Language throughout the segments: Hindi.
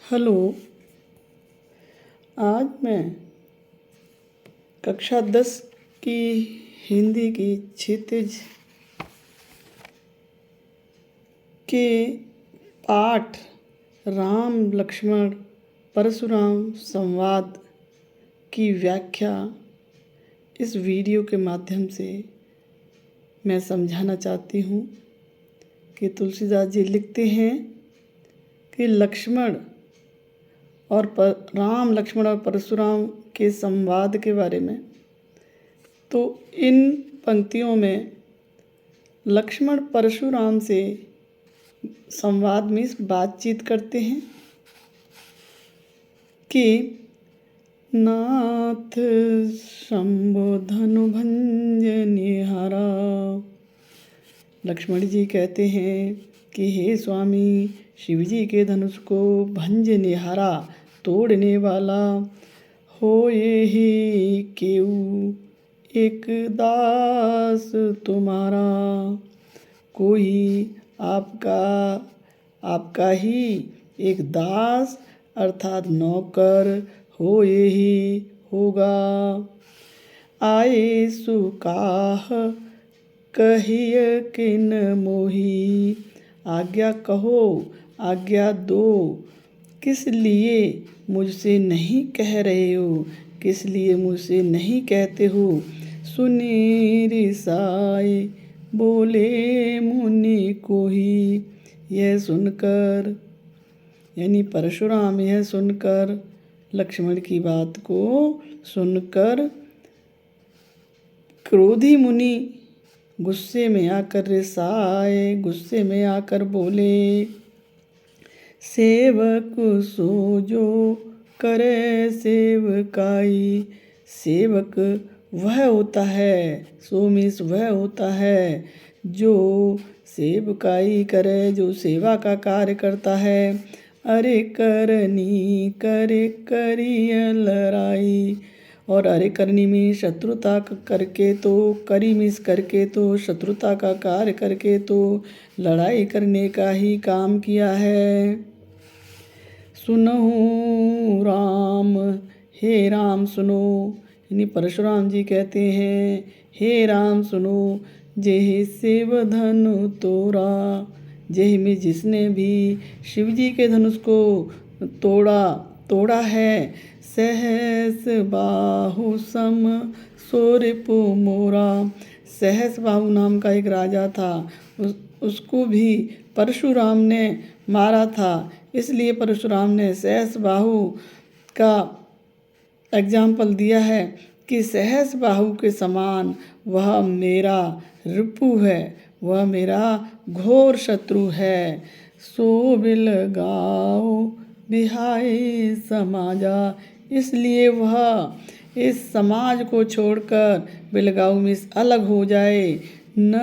हेलो। आज मैं कक्षा 10 की हिंदी की क्षितिज के पाठ राम लक्ष्मण परशुराम संवाद की व्याख्या इस वीडियो के माध्यम से मैं समझाना चाहती हूँ कि तुलसीदास जी लिखते हैं कि राम लक्ष्मण और परशुराम के संवाद के बारे में। तो इन पंक्तियों में लक्ष्मण परशुराम से संवाद में बातचीत करते हैं कि नाथ शंभो धनु भंज निहारा। लक्ष्मण जी कहते हैं कि हे स्वामी, शिव जी के धनुष को भंज निहारा, तोड़ने वाला हो ये ही केऊ एक दास तुम्हारा। कोई आपका ही एक दास अर्थात नौकर हो ये ही होगा। आए सुकाह कहिय किन मोही, आज्ञा कहो आज्ञा दो, किस लिए मुझसे नहीं कह रहे हो, किस लिए मुझसे नहीं कहते हो। सुनी रिसाए बोले मुनि कोही, यह सुनकर यानी परशुराम यह सुनकर लक्ष्मण की बात को सुनकर क्रोधी मुनि गुस्से में आकर रिसाए, गुस्से में आकर बोले, सेवक सो जो करे सेवकाई। सेवक वह होता है, सो मीन्स वह होता है जो सेवकाई करे, जो सेवा का कार्य करता है। अरे करनी करे करिय लड़ाई, और अरे करनी में शत्रुता करके तो, करी मिस करके तो, शत्रुता का कार्य करके तो लड़ाई करने का ही काम किया है। सुनहु राम, हे राम सुनो, यानी परशुराम जी कहते हैं हे राम सुनो, जेहि शिव धनु तोड़ा, जेहि में जिसने भी शिव जी के धनुष को तोड़ा है। सहस बाहु सम सोरिपु मोरा, सहस बाहु नाम का एक राजा था, उसको भी परशुराम ने मारा था। इसलिए परशुराम ने सहस बाहु का एग्जाम्पल दिया है कि सहस बाहु के समान वह मेरा रिपु है, वह मेरा घोर शत्रु है। सो बिलगाओ बिहाई समाजा, इसलिए वह इस समाज को छोड़कर बिलगाऊ में अलग हो जाए। न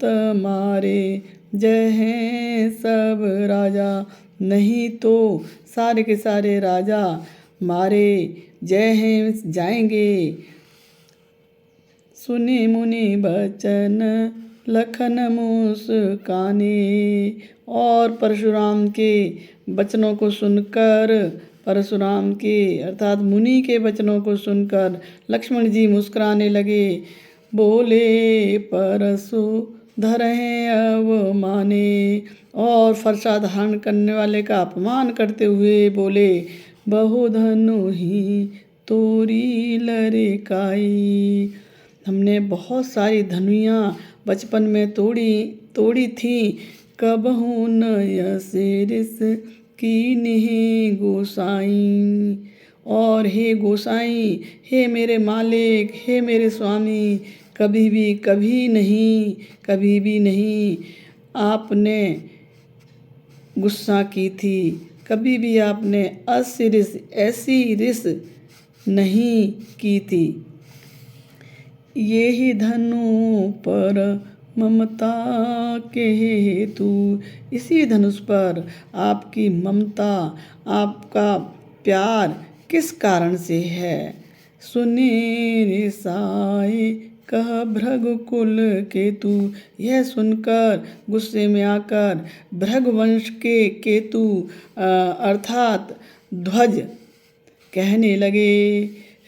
तमारे जय हैं सब राजा, नहीं तो सारे के सारे राजा मारे जय हैं जाएंगे। सुने मुनि बचन लखन मुस्काने, और परशुराम के वचनों को सुनकर, परशुराम के अर्थात मुनि के वचनों को सुनकर लक्ष्मण जी मुस्कुराने लगे। बोले परशु धरहे अवमाने, और फरसा धारण करने वाले का अपमान करते हुए बोले, बहुधनु ही तोरी लरिकाई। हमने बहुत सारी धनुइयाँ बचपन में तोड़ी थी, कबहु न सिरिस की निहि गोसाई। और हे गोसाई, हे मेरे मालिक, हे मेरे स्वामी, कभी भी नहीं आपने गुस्सा की थी, कभी भी आपने असिरिस ऐसी रिस नहीं की थी। ये ही धनु पर ममता के हेतु, इसी धनुष पर आपकी ममता, आपका प्यार किस कारण से है। सुने रिसाए कह भृगुकुल केतु। यह सुनकर गुस्से में आकर भृगुवंश के केतु अर्थात ध्वज कहने लगे,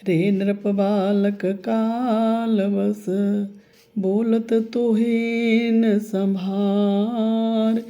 रे नृप बालक कालवश, बोलत तोहेन संभार।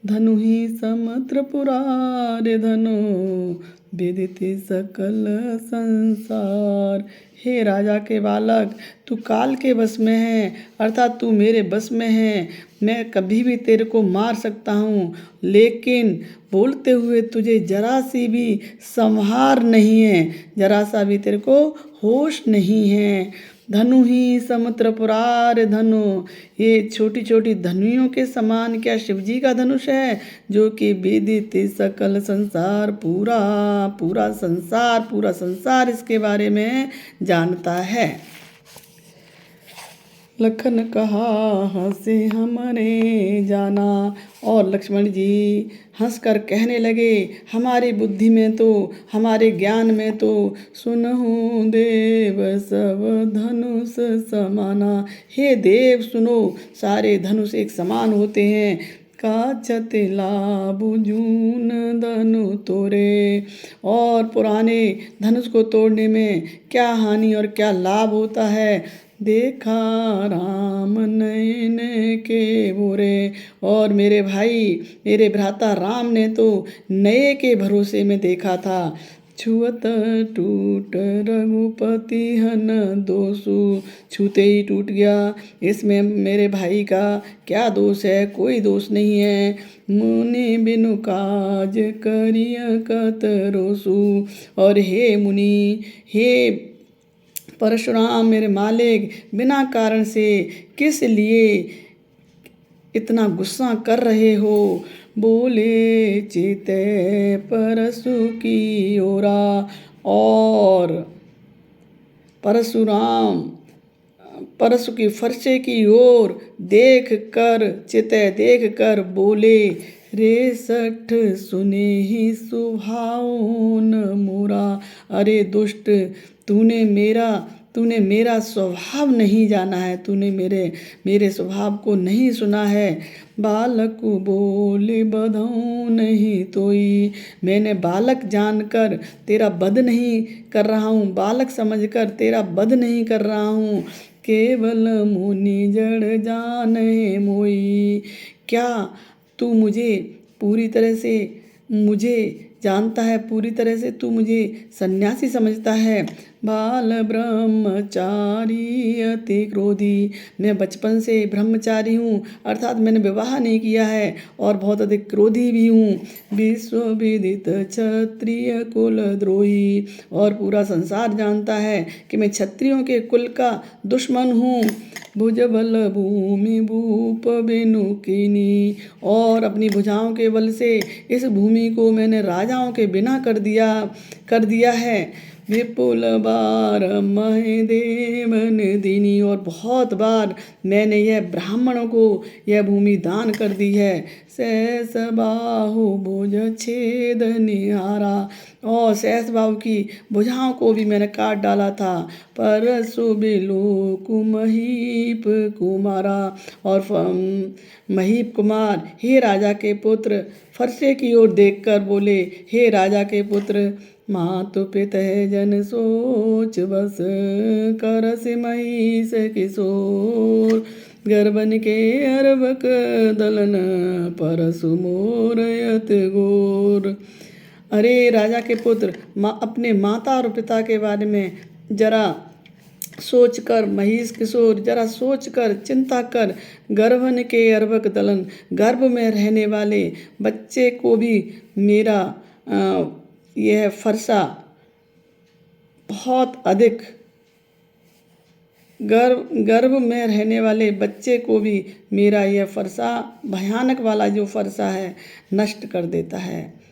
धनु ही सम त्रिपुरारि धनु, विदित सकल संसार। हे राजा के बालक, तू काल के बस में है, अर्थात तू मेरे बस में है। मैं कभी भी तेरे को मार सकता हूँ, लेकिन बोलते हुए तुझे जरा सी भी संहार नहीं है, जरा सा भी तेरे को होश नहीं है। धनु ही सम त्रिपुरारि धनु, ये छोटी छोटी धनुओं के समान क्या शिवजी का धनुष है, जो कि विदित सकल संसार, पूरा पूरा संसार इसके बारे में जानता है। लखन कहा हंसे हमने जाना, और लक्ष्मण जी हंसकर कहने लगे, हमारी बुद्धि में तो, हमारे ज्ञान में तो सुनहु देव सब धनुष समाना। हे देव सुनो, सारे धनुष एक समान होते हैं। काचत लाभु जून धनु तोरे, और पुराने धनुष को तोड़ने में क्या हानि और क्या लाभ होता है। देखा राम नयन के बोरे, और मेरे भाई, मेरे भ्राता राम ने तो नए के भरोसे में देखा था। छुअत टूट रघुपति हन दोषु, छूते ही टूट गया, इसमें मेरे भाई का क्या दोष है, कोई दोष नहीं है। मुनि बिनु काज करिय कत रोसु, और हे मुनि, हे परशुराम मेरे मालिक, बिना कारण से किस लिए इतना गुस्सा कर रहे हो। बोले चिते परशु की ओरा, और परशुराम परशु की फरसे की ओर देख कर बोले, रे सठ सुने ही सुभावन मोरा। अरे दुष्ट, तूने मेरा स्वभाव नहीं जाना है, तूने मेरे स्वभाव को नहीं सुना है। बालक बोले बधऊ नहीं तोई, मैंने बालक जानकर तेरा वध नहीं कर रहा हूँ, बालक समझकर तेरा वध नहीं कर रहा हूँ। केवल मुनि जड़ जाने मोई, क्या तू मुझे पूरी तरह से जानता है, पूरी तरह से तू मुझे सन्यासी समझता है। बाल ब्रह्मचारी अति क्रोधी, मैं बचपन से ब्रह्मचारी हूँ, अर्थात मैंने विवाह नहीं किया है और बहुत अधिक क्रोधी भी हूँ। विश्व विदित क्षत्रिय कुल द्रोही, और पूरा संसार जानता है कि मैं क्षत्रियों के कुल का दुश्मन हूँ। भुजबल भूमि भूप बिनुकिनी, और अपनी भुजाओं के बल से इस भूमि को मैंने राजाओं के बिना कर दिया है। विपुल बार महे देवन दीनी, और बहुत बार मैंने यह ब्राह्मणों को यह भूमि दान कर दी है। सहस बाहु भुज छेद निहारा, और सहस बाहु की भुजाओं को भी मैंने काट डाला था। परसु बिलोक महीप कुमारा, और महीप कुमार, हे राजा के पुत्र, फरसे की ओर देखकर बोले, हे राजा के पुत्र, मातु पिता जन सोच बस, करस महिष किशोर, गर्भन के अर्भक दलन, परसु मोरयत गोर। अरे राजा के पुत्र, अपने माता और पिता के बारे में जरा सोचकर, महिष किशोर, जरा सोचकर चिंता कर। गर्भन के अर्भक दलन, गर्भ में रहने वाले बच्चे को भी मेरा यह फरसा बहुत अधिक, गर्भ में रहने वाले बच्चे को भी मेरा यह फरसा, भयानक वाला जो फरसा है, नष्ट कर देता है।